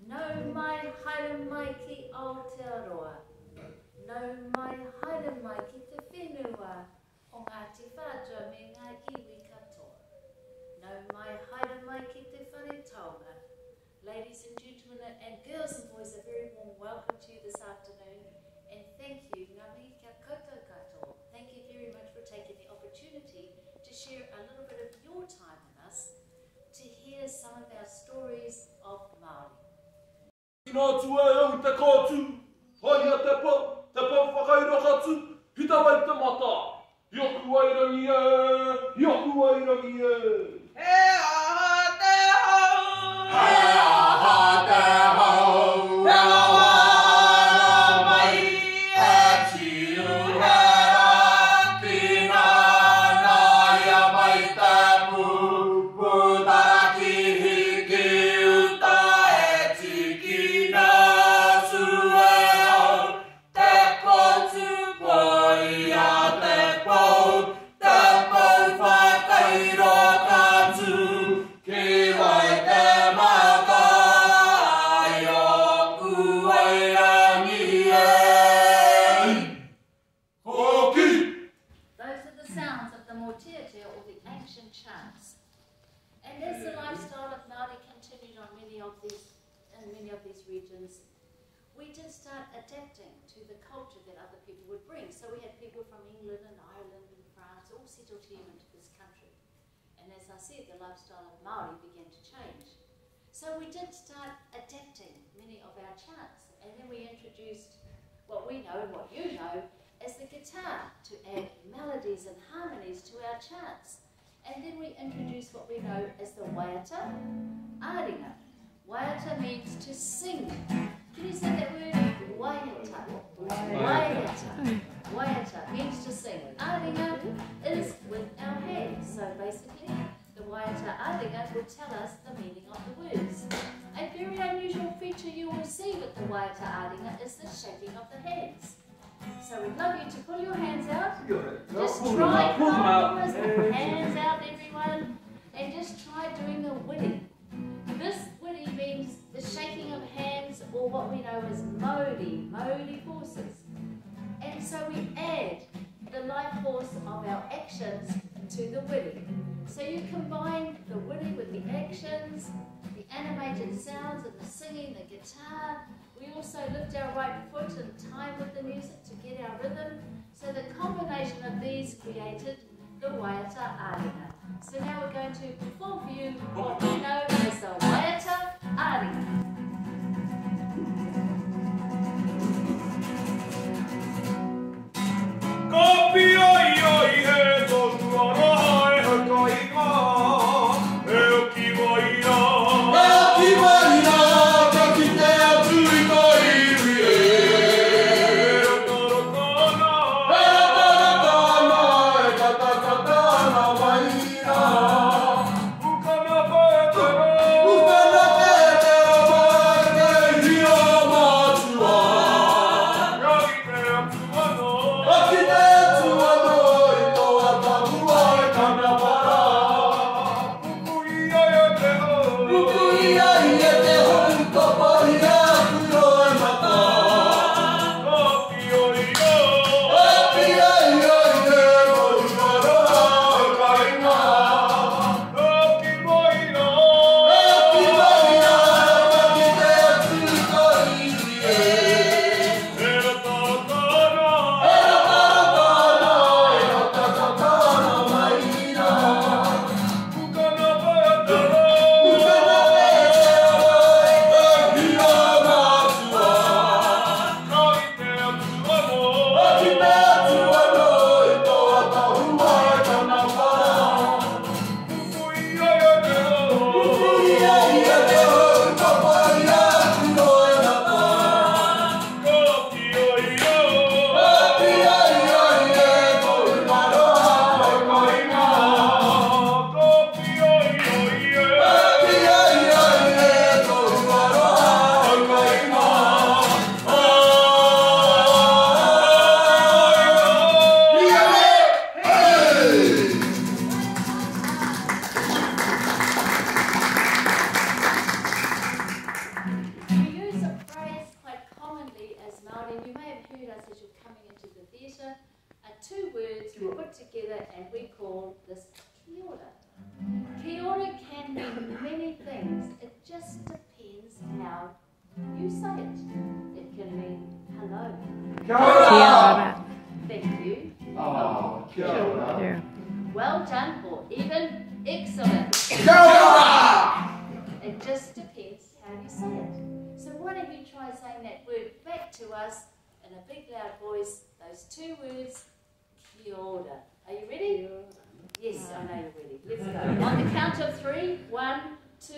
No mai haere mai ki Aotearoa. No mai haere mai ki te whenua o ngā te whātua me ngā iwi katoa. No mai haere mai ki te whare taonga. Ladies and gentlemen and girls and boys, a very warm welcome to you this afternoon, and thank you, ngami kia koutou katoa. Thank you very much for taking the opportunity to share a little bit of your time with us, to hear some of our stories of Māori. Nā tua e au te kōtu, haia te pā whakairakatu, hita wai te mata. Ioku wairangi e, ioku wairangi e. He aha te hau, He aha te hau, te wāra mai e tiu hera, ki ngā nāia mai te pūtaraki hiki uta e tiki nā sue au, te kōtu poi a te pou whakairokatu, ki wai te mata ai oku wairangi e. hoki. Those are the sounds of the motiate or the ancient chants. And as the lifestyle of Māori continued on in many of these regions, we did start adapting to the culture that other people would bring. So we had people from England and Ireland and France all settled here into this country. And as I said, the lifestyle of Māori began to change. So we did start adapting many of our chants, and then we introduced what we know and what you know as the guitar to add melodies and harmonies to our chants. And then we introduced what we know as the waiata aringa. Waiata means to sing. Can you say that word? Waiata. Waiata. Waiata means to sing. Aringa is with our hands. So basically, the waiata aringa will tell us the meaning of the words. A very unusual feature you will see with the waiata aringa is the shaking of the hands. So we'd love you to pull your hands out. Just try, pull them out. Hands out everyone, and just try doing a wiri. This wiri means the shaking of hands, or what we know as Māori forces. And so we add the life force of our actions to the wiri. So you combine the wiri with the actions, the animated sounds and the singing, the guitar. We also lift our right foot in time with the music to get our rhythm. So the combination of these created the waiata aringa. So now we're going to perform for you what we know as the waiata aringa. Kapi ai ai he tonu ara hai haka i ngā. E oki waira. E oki waira, ka ki te atu i ka iwi e. E rotarotana. E rotarotana, e katakatana waira. Ukana whaetara. Ukana heard us as you're coming into the theatre, are two words we put together and we call this kia ora. Kia ora can mean many things. It just depends how you say it. It can mean hello. Kia ora. Thank you. Oh, kia ora. Yeah. Well done or even excellent. Kia ora! It just depends how you say it. So why don't you try saying that word back to us in a big loud voice, those two words, kia ora. Are you ready? Yes, I know you're ready. Let's go. On the count of 3, 1, 2,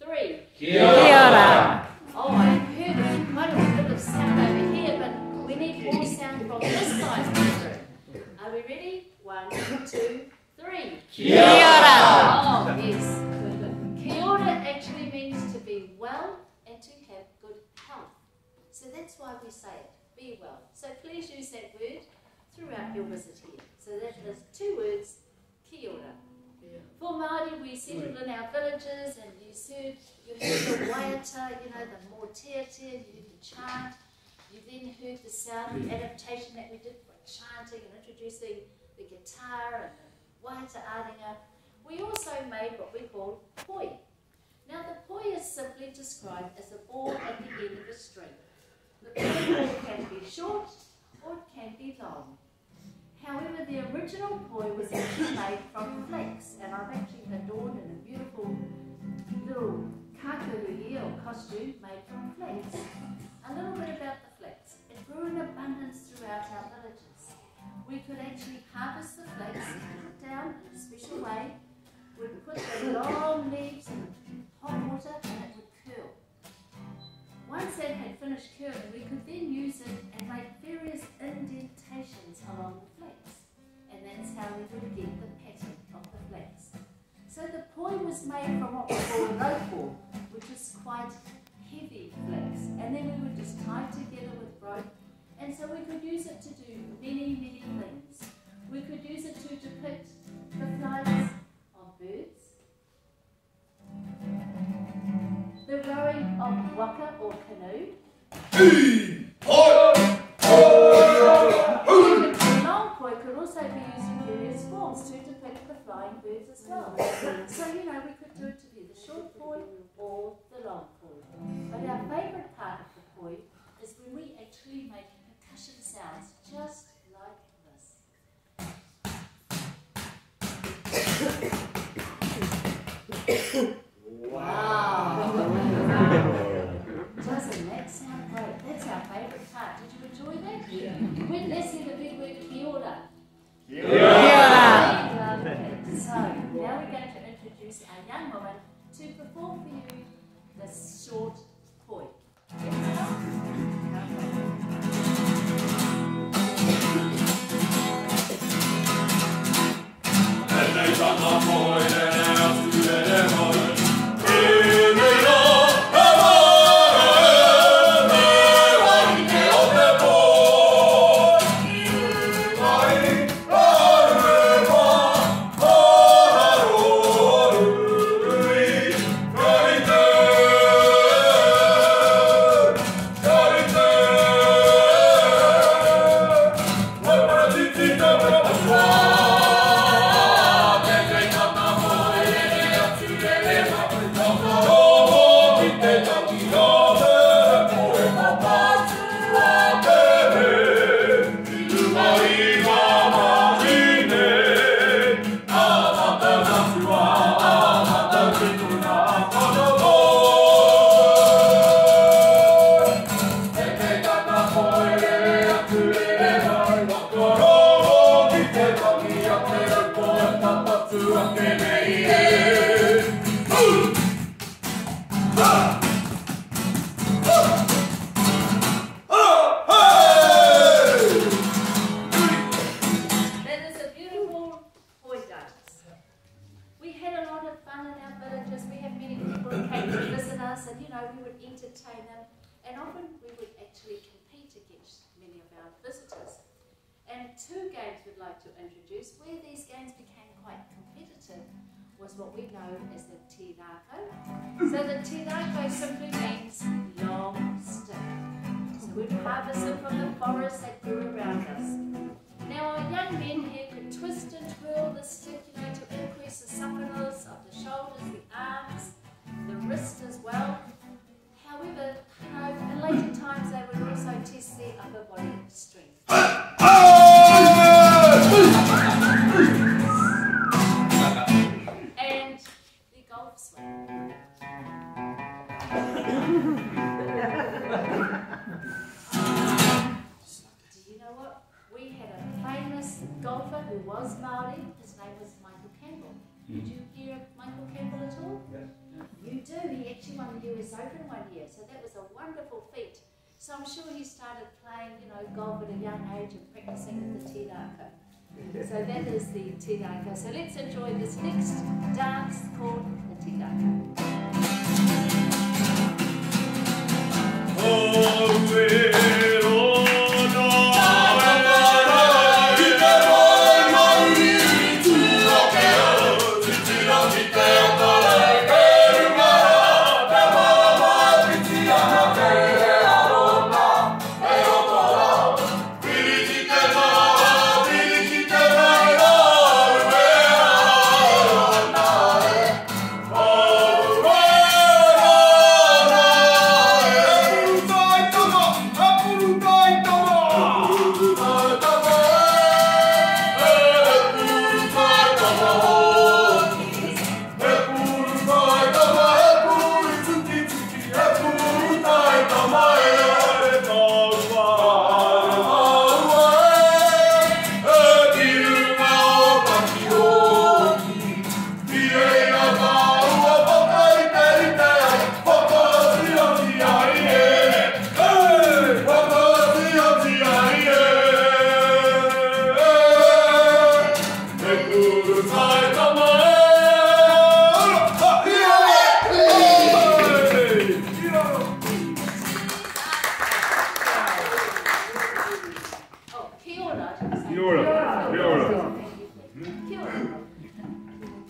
3. Kia ora. Oh, I heard quite a bit of sound over here, but we need more sound from this side of the room. Are we ready? 1, 2, 3. Kia ora. Oh, yes. Kia ora actually means to be well and to have good health. So that's why we say it, be well. So please use that word throughout your visit here. So that is 2 words, kia ora. For Māori, we settled in our villages and you heard the waiata, the mōteatea, you heard the chant. You then heard the sound, the adaptation that we did for chanting and introducing the guitar and the waiata aringa. We also made what we call poi. Now the poi is simply described as a ball at the end of a string. The poi ball can be short or it can be long. However, the original poi was actually made from flax, and I've actually adorned in a beautiful little kakuru here, or costume made from flax. A little bit about the flax. It grew in abundance throughout our villages. We could actually harvest the flax, cut it down in a special way. We'd put the long leaves in hot water and it would curl. Once it had finished curling, we could then use it and make various indentations along the flax. And that's how we would get the pattern of the flax. So the poi was made from what we call a rope, which is quite heavy flax. And then we would just tie it together with rope. And so we could use it to do many, many things. We could use it to depict the flights of birds, the rowing of waka or canoe. The long poi could also be used in various forms to depict the flying birds as well. So, we could do it to be the short poi or the long poi. But our favourite part of the poi is when we actually make percussion sounds just like this. Wow! Doesn't that sound great? That's our favourite part. Did you enjoy that? Yeah. Let's hear the big word kia ora. Kia ora. Lovely. So, now we're going to introduce our young woman to perform for you the short poi. Was what we know as the tirako. So the tirako simply means long stick. So we'd harvest it from the forests that grew around us. Now our young men here could twist and twirl the stick, to increase the suppleness of the shoulders, the arms, the wrist as well. However, in later times they would also test their upper body strength. And the golf swing. Do you know what? We had a famous golfer who was Māori. His name was Michael Campbell. Did you hear of Michael Campbell at all? Yes. You do. He actually won the US Open one year, so that was a wonderful feat. So I'm sure he started playing, golf at a young age and practicing with the tiraka. So that is the tiraka. So let's enjoy this next dance called the tiraka.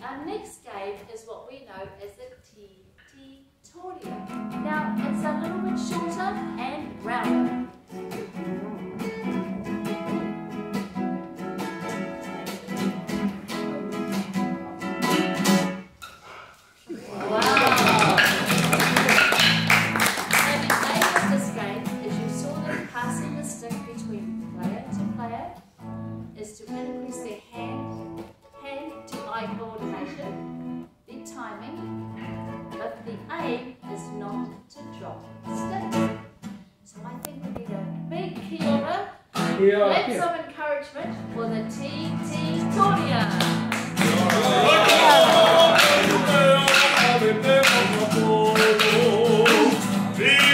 Our next game is what we know as the T-Toria. Now, it's a little bit shorter and rounder. Is to increase their hand-to-eye coordination, the timing, but the aim is not to drop the stick. So I think we need a big kia ora. Let's some encouragement for the T-Toria. Hey!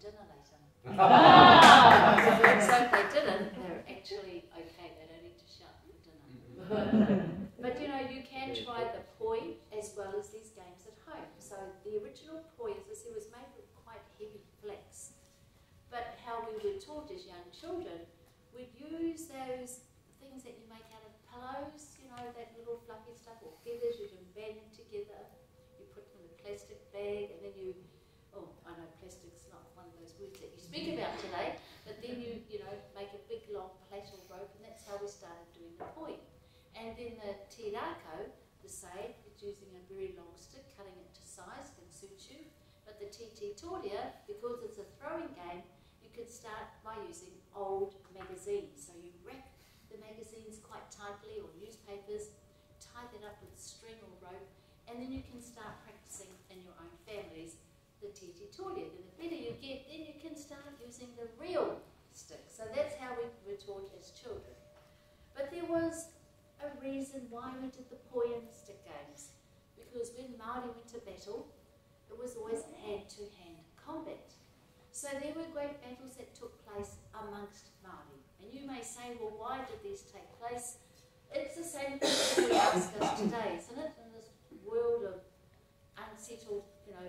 dinner later. So if they didn't, they're actually okay, they don't need to shout for dinner. But you know, you can try the poi as well as these games at home. So the original poi, as I said, was made with quite heavy flax. But how we were taught as young children, we'd use those things that you make out of pillows, you know, that little fluffy stuff, or feathers, you can band them together, you put them in a plastic bag, and then you, oh, I know plastic's not one of those words that you speak about today, but then you know, make a big long plait or rope, and that's how we started doing the poi. And then the tirako, the same, it's using a very long stick, cutting it to size, can suit you. But the toria, because it's a throwing game, you can start by using old magazines. So you wrap the magazines quite tightly, or newspapers, tie that up with string or rope, and then you can start practicing in your own families the toria. Then the better you get, then you can start using the real stick. So that's how we were taught as children. But there was a reason why we did the poi and the stick games, because when Māori went to battle, it was always hand-to-hand combat. So there were great battles that took place amongst Māori. And you may say, well, why did these take place? It's the same thing that we ask us today, isn't it? In this world of unsettled, you know,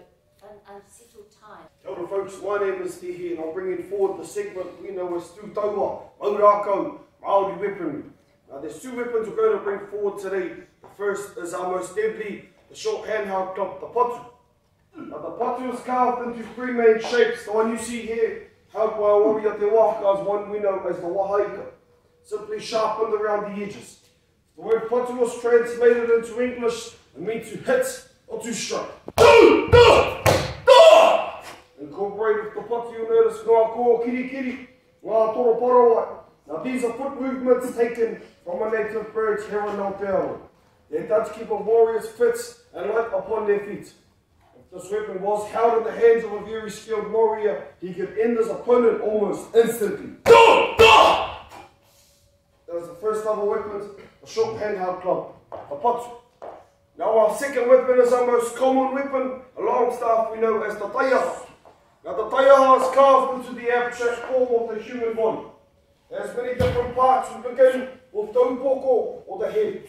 unsettled time. Kia ora folks, my name is Tihi, and I'm bringing forward the segment we know as Tūtaua, Maurako, Māori weaponry. Now there's two weapons we're going to bring forward today. The first is our most deadly, the short handheld club, the patu. Now the patu is carved into three main shapes. The one you see here, held by a warrior te wahaka, is one we know as the wahaika, simply sharpened around the edges. The word patu was translated into English and means to hit or to strike. Incorporated with the patu, you'll notice ngā koa kirikiri, ngā toro parawai. Now these are foot movements taken from a native bird here in Aotearoa. They does keep a warrior's fit and light upon their feet. If this weapon was held in the hands of a very skilled warrior, he could end his opponent almost instantly. That was the first level weapon, a short handheld club, a patu. Now our second weapon is our most common weapon, a long staff we know as the taiaha. Now the taiaha is carved into the abstract form of the human body. There's many different parts. We begin with taupoko, or the head.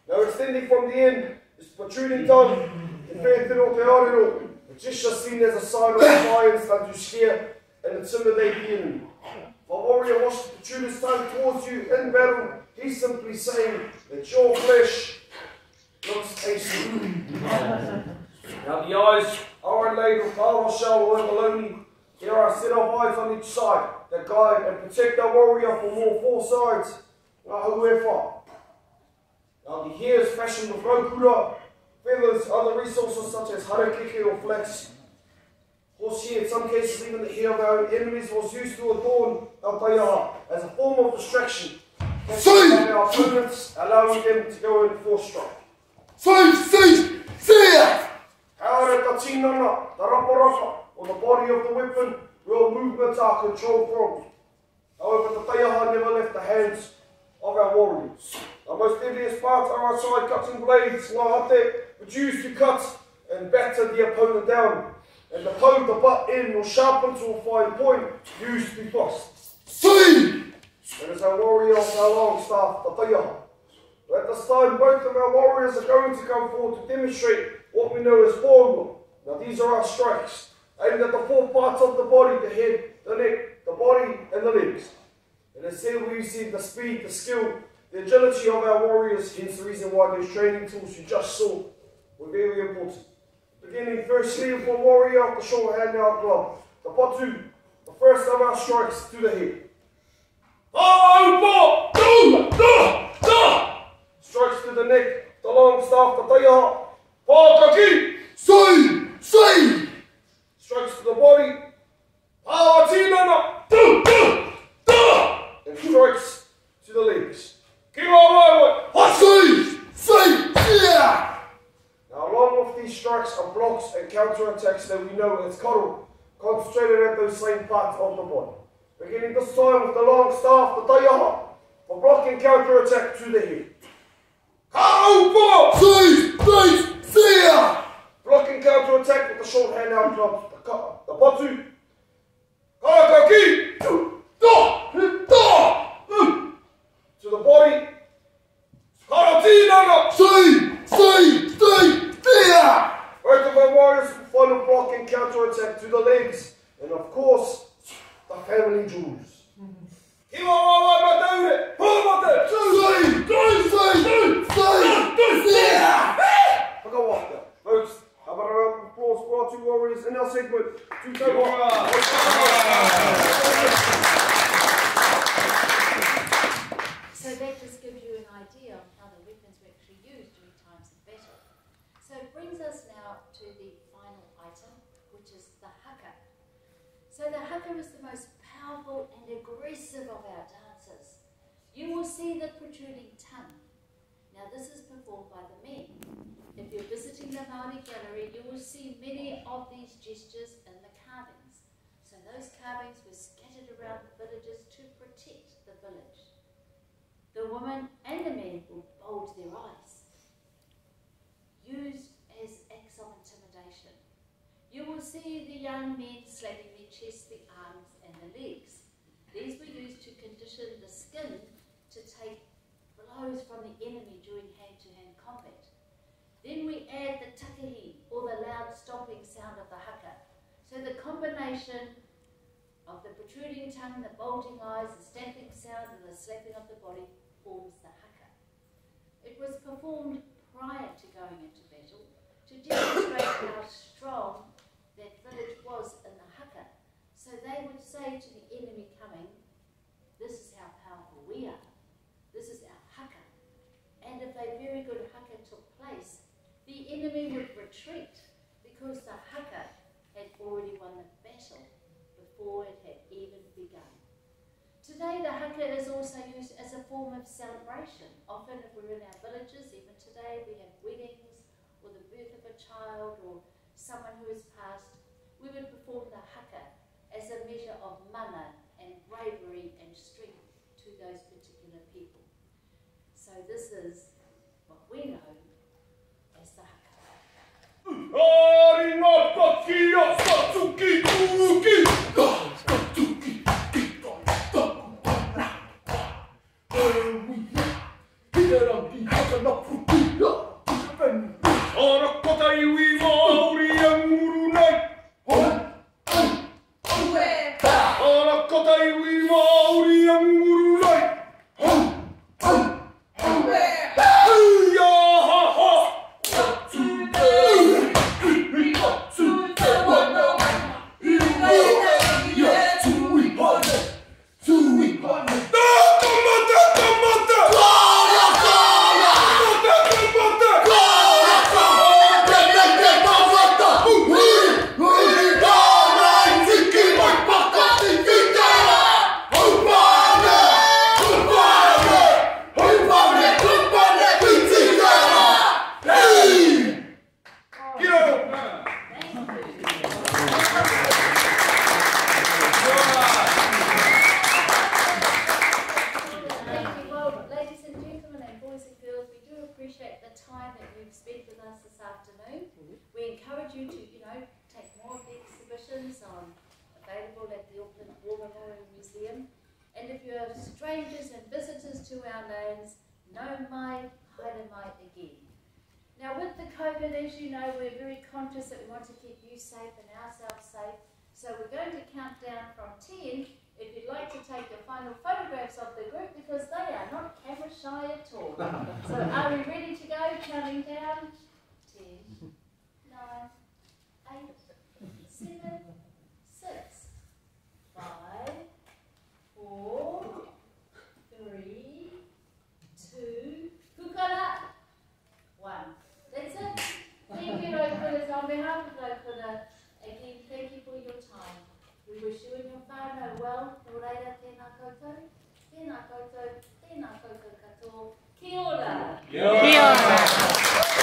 Now extending from the end is protruding tongue, and Aotearoa. It's just seen as a sign of defiance and to scare and intimidate the enemy. If a warrior wants to protrude his tongue towards you in battle, he's simply saying that your flesh looks tasty. Now the eyes are inlaid with power shell or abalone. There are a set of eyes on each side that guide and protect the warrior from all four sides. Now the hair is fashioned with raukura, feathers, other resources such as harakeke or flax. Horsehair, in some cases even the hair of our own enemies, was used to adorn our taiaha as a form of distraction, catching our opponents, allowing them to go in for strike. Haere ta tinana, the rapa, or the body of the weapon, where movements are controlled from. However, the taiaha never left the hands of our warriors. The most deadliest parts are our side-cutting blades, ngā hate, which used to cut and batter the opponent down, and the po, the butt end, or sharpened to a fine point, used to be tossed. That is our warrior of our long staff, the taiaha. At this time, both of our warriors are going to come forward to demonstrate what we know as pōrua. Now these are our strikes, aimed at the four parts of the body, the head, the neck, the body, and the legs. And as said, we see the speed, the skill, the agility of our warriors, hence the reason why those training tools you just saw were very important. Beginning firstly with a warrior of the short handheld club, the patu, the first of our strikes to the head. Strikes to the neck, the long staff, the taiaha. Pākaki! Strikes to the body. And strikes to the legs. Now along with these strikes are blocks and counter-attacks that we know as karo, concentrated at those same parts of the body. Beginning this time with the long staff, the taiaha, for block and counter-attack to the head. Block and counter-attack with the short handheld club, the patu. Karakaki! To the body. Karatinanga! Right of our warriors, final block and counter-attack to the legs. And of course, the family jewels. Folks, how about a round of applause for our two warriors in our segment? So that just gives you an idea of how the weapons were actually used during times of battle. So it brings us now to the final item, which is the Hakka. So the Hakka is the most powerful and aggressive of our dances. You will see the protruding tongue. Now this is performed by the men. If you're visiting the Māori gallery, you will see many of these gestures in the carvings. So those carvings were scattered around the villages to protect the village. The women and the men will bulge their eyes, used as acts of intimidation. You will see the young men slapping their chests, the arms and the legs. These were used to condition the skin to take blows from the enemy during hand-to-hand combat. Then we add the takahi, or the loud stomping sound of the Hakka. So the combination of the protruding tongue, the bulging eyes, the stamping sound and the slapping of the body forms the Hakka. It was performed prior to going into battle to demonstrate how strong that village was in the Hakka. So they would say to the enemy coming, this is how powerful we are. This is our Hakka. And if a very good Hakka took place, the enemy would retreat because the Hakka had already won the battle before it had even begun. Today the Hakka is also used as a form of celebration. Often if we're in our villages, even today we have weddings or the birth of a child or someone who has passed, we would perform the Hakka as a measure of mana and bravery and strength to those particular people. So this is what we know as the Hakka. Strangers and visitors to our lands, no mai, haere mai again. Now with the COVID, as you know, we're very conscious that we want to keep you safe and ourselves safe. So we're going to count down from 10 if you'd like to take your final photographs of the group because they are not camera shy at all. So are we ready to go? Counting down. 10, 9, 8, 7, 6, 5, 4, 3, 2, kukara, 1. That's it. Thank you, Raukuras. On behalf of Raukura, again, thank you for your time. We wish you and your whānau well. Nō reira, tēnā koutou. Tēnā koutou, tēnā koutou katoa. Kia ora. Kia ora.